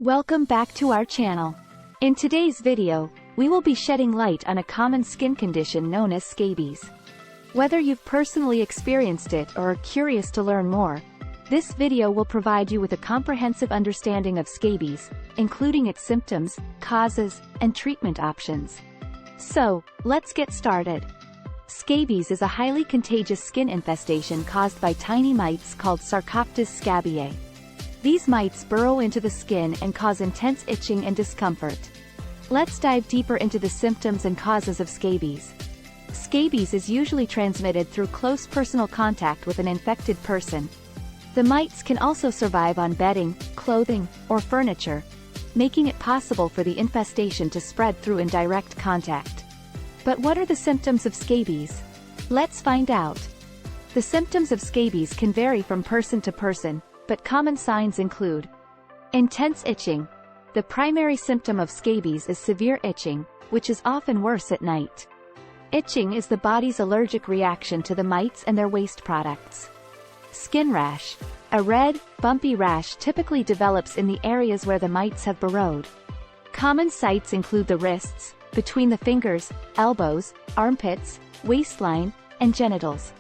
Welcome back to our channel. In today's video, we will be shedding light on a common skin condition known as scabies. Whether you've personally experienced it or are curious to learn more, this video will provide you with a comprehensive understanding of scabies, including its symptoms, causes, and treatment options. So, let's get started. Scabies is a highly contagious skin infestation caused by tiny mites called Sarcoptes scabiei. These mites burrow into the skin and cause intense itching and discomfort. Let's dive deeper into the symptoms and causes of scabies. Scabies is usually transmitted through close personal contact with an infected person. The mites can also survive on bedding, clothing, or furniture, making it possible for the infestation to spread through indirect contact. But what are the symptoms of scabies? Let's find out. The symptoms of scabies can vary from person to person, but common signs include intense itching. The primary symptom of scabies is severe itching, which is often worse at night. Itching is the body's allergic reaction to the mites and their waste products. Skin rash. A red, bumpy rash typically develops in the areas where the mites have burrowed. Common sites include the wrists, between the fingers, elbows, armpits, waistline, and genitals.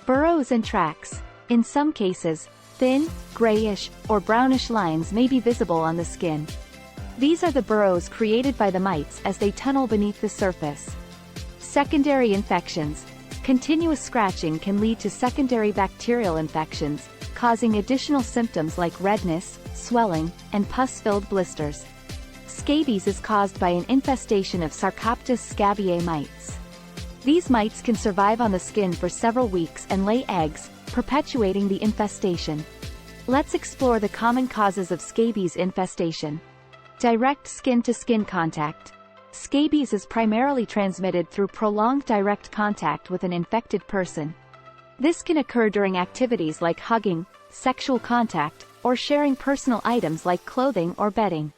Burrows and tracks. In some cases, thin, grayish, or brownish lines may be visible on the skin. These are the burrows created by the mites as they tunnel beneath the surface. Secondary infections. Continuous scratching can lead to secondary bacterial infections, causing additional symptoms like redness, swelling, and pus-filled blisters. Scabies is caused by an infestation of Sarcoptes scabiei mites. These mites can survive on the skin for several weeks and lay eggs, perpetuating the infestation. Let's explore the common causes of scabies infestation. Direct skin-to-skin contact. Scabies is primarily transmitted through prolonged direct contact with an infected person. This can occur during activities like hugging, sexual contact, or sharing personal items like clothing or bedding.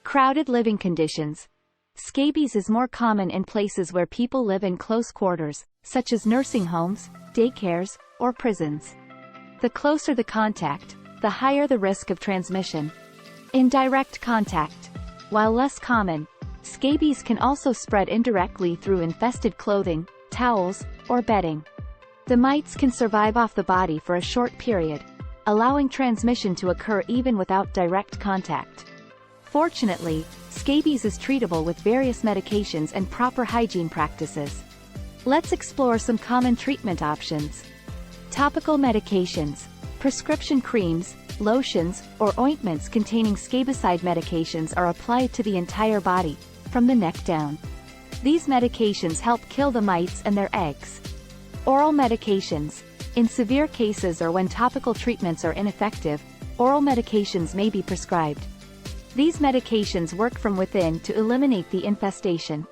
Crowded living conditions. Scabies is more common in places where people live in close quarters, such as nursing homes, daycares, or prisons. The closer the contact, the higher the risk of transmission. Indirect contact. While less common, scabies can also spread indirectly through infested clothing, towels, or bedding. The mites can survive off the body for a short period, allowing transmission to occur even without direct contact. Fortunately, scabies is treatable with various medications and proper hygiene practices. Let's explore some common treatment options. Topical medications. Prescription creams, lotions, or ointments containing scabicide medications are applied to the entire body, from the neck down. These medications help kill the mites and their eggs. Oral medications. In severe cases or when topical treatments are ineffective, oral medications may be prescribed. These medications work from within to eliminate the infestation.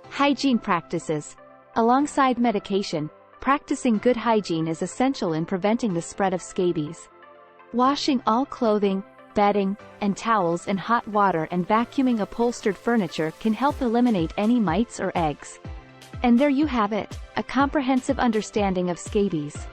Hygiene practices. Alongside medication, practicing good hygiene is essential in preventing the spread of scabies. Washing all clothing, bedding, and towels in hot water and vacuuming upholstered furniture can help eliminate any mites or eggs. And there you have it, a comprehensive understanding of scabies.